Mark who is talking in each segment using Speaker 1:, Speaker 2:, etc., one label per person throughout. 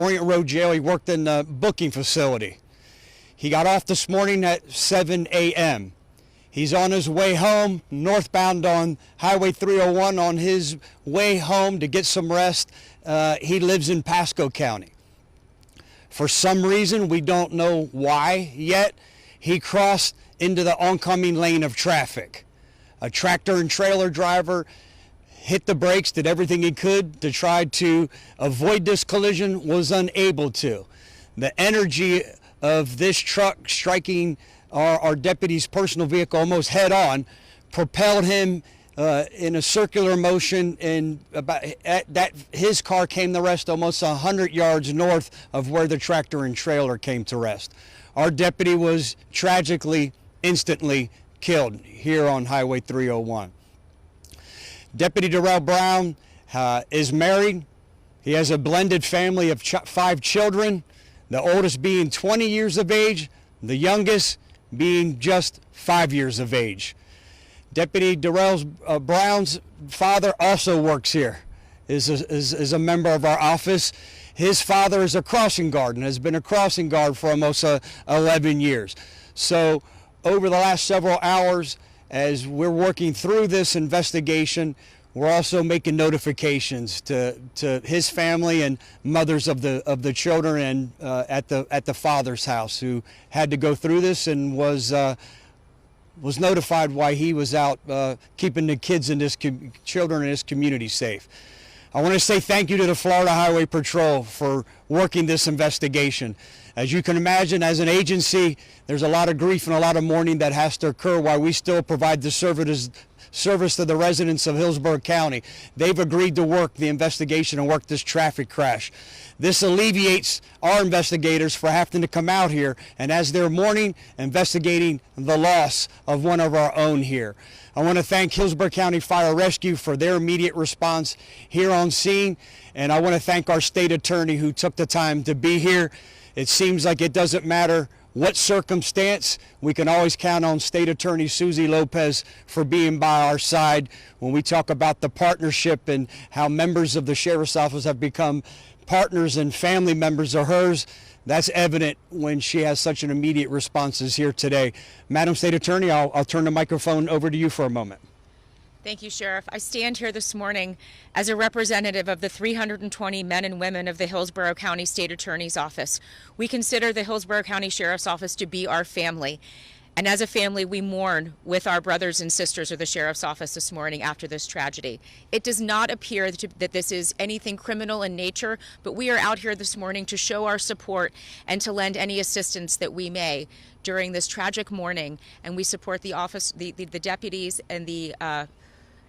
Speaker 1: Orient Road Jail. He worked in the booking facility. He got off this morning at 7 a.m. He's on his way home, northbound on Highway 301 on his way home to get some rest. He lives in Pasco County. For some reason, we don't know why yet, he crossed into the oncoming lane of traffic. A tractor and trailer driver hit the brakes, did everything he could to try to avoid this collision, was unable to. The energy of this truck striking our deputy's personal vehicle almost head on propelled him in a circular motion, and his car came to rest almost 100 yards north of where the tractor and trailer came to rest. Our deputy was tragically, instantly killed here on Highway 301. Deputy Darrell Brown is married. He has a blended family of 5 children, the oldest being 20 years of age, the youngest being just 5 years of age. Deputy Darrell Brown's father also works here, is a member of our office. His father is a crossing guard and has been a crossing guard for almost 11 years. So over the last several hours, as we're working through this investigation, we're also making notifications to his family and mothers of the children, and at the father's house, who had to go through this and was notified why he was out keeping the kids and his children in his community safe. I want to say thank you to the Florida Highway Patrol for working this investigation. As you can imagine, as an agency, there's a lot of grief and a lot of mourning that has to occur while we still provide the service to the residents of Hillsborough County. They've agreed to work the investigation and work this traffic crash. This alleviates our investigators for having to come out here and, as they're mourning, investigating the loss of one of our own here. I want to thank Hillsborough County Fire Rescue for their immediate response here on scene, and I want to thank our state attorney who took the time to be here. It seems like it doesn't matter what circumstance, we can always count on State Attorney Susie Lopez for being by our side when we talk about the partnership and how members of the Sheriff's Office have become partners and family members of hers. That's evident when she has such an immediate response as here today. Madam State Attorney, I'll turn the microphone over to you for a moment.
Speaker 2: Thank you, Sheriff. I stand here this morning as a representative of the 320 men and women of the Hillsborough County State Attorney's Office. We consider the Hillsborough County Sheriff's Office to be our family. And as a family, we mourn with our brothers and sisters of the Sheriff's Office this morning after this tragedy. It does not appear that this is anything criminal in nature, but we are out here this morning to show our support and to lend any assistance that we may during this tragic mourning. And we support the office, the deputies and the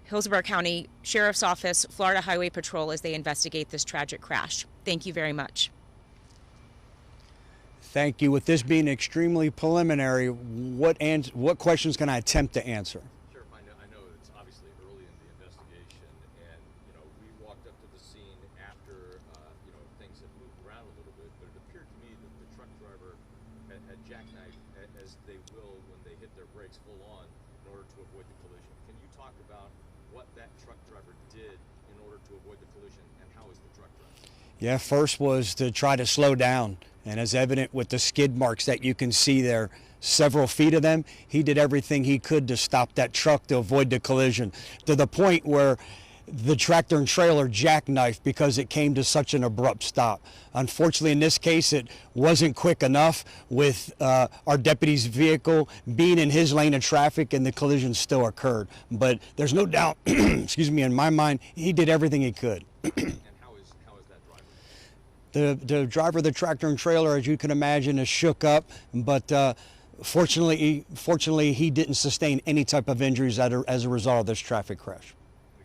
Speaker 2: Hillsborough County Sheriff's Office, Florida Highway Patrol, as they investigate this tragic crash. Thank you very much.
Speaker 1: Thank you. With this being extremely preliminary, what questions can I attempt to answer?
Speaker 3: Sheriff, I know it's obviously early in the investigation, and we walked up to the scene after things had moved around a little bit, but it appeared to me that the truck driver had jackknifed, as they will when they hit their brakes full on, in order to avoid the collision. Can you talk about what that truck driver did in order to avoid the collision, and how is the truck driver?
Speaker 1: Yeah, first was to try to slow down. And as evident with the skid marks that you can see there, several feet of them, he did everything he could to stop that truck to avoid the collision, to the point where the tractor and trailer jackknifed because it came to such an abrupt stop. Unfortunately, in this case, it wasn't quick enough with our deputy's vehicle being in his lane of traffic, and the collision still occurred. But there's no doubt, excuse me, in my mind, he did everything he could. The driver of the tractor and trailer, as you can imagine, is shook up, but fortunately he didn't sustain any type of injuries as a result of this traffic crash.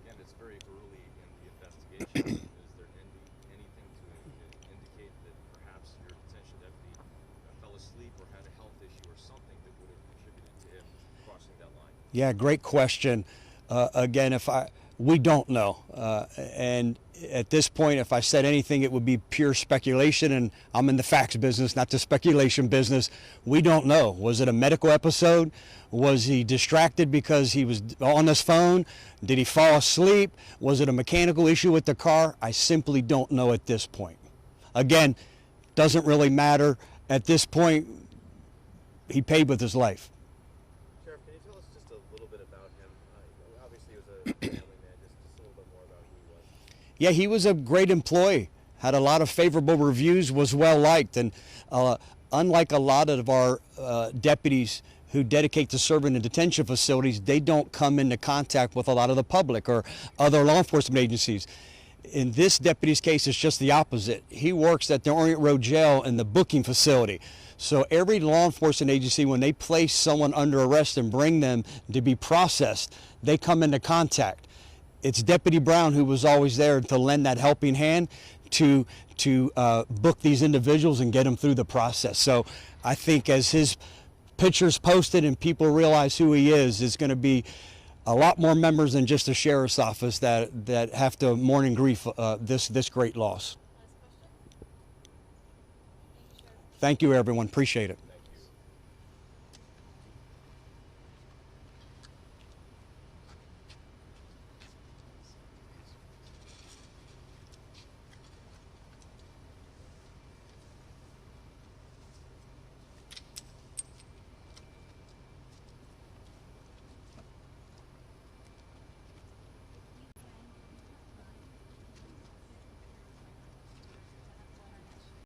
Speaker 3: Again, it's very early in the investigation. Is there anything to indicate that perhaps your detention deputy fell asleep or had a health issue or something that would have contributed to him crossing that line?
Speaker 1: Yeah, great question. Again, we don't know, and at this point, if I said anything, it would be pure speculation, and I'm in the facts business, not the speculation business. We don't know. Was it a medical episode? Was he distracted because he was on his phone? Did he fall asleep? Was it a mechanical issue with the car? I simply don't know at this point. again, doesn't really matter. At this point, he paid with his life.
Speaker 4: Sheriff, can you tell us just a little bit about him? Obviously, he was a family man. Just a little bit more about who he was.
Speaker 1: Yeah, he was a great employee, had a lot of favorable reviews, was well liked, and unlike a lot of our deputies who dedicate to serving in detention facilities, they don't come into contact with a lot of the public or other law enforcement agencies. In this deputy's case, it's just the opposite. He works at the Orient Road Jail in the booking facility. So every law enforcement agency, when they place someone under arrest and bring them to be processed, they come into contact. It's Deputy Brown who was always there to lend that helping hand to book these individuals and get them through the process. So I think as his pictures posted and people realize who he is going to be a lot more members than just the sheriff's office that have to mourn and grieve this great loss. Thank you, everyone. Appreciate it.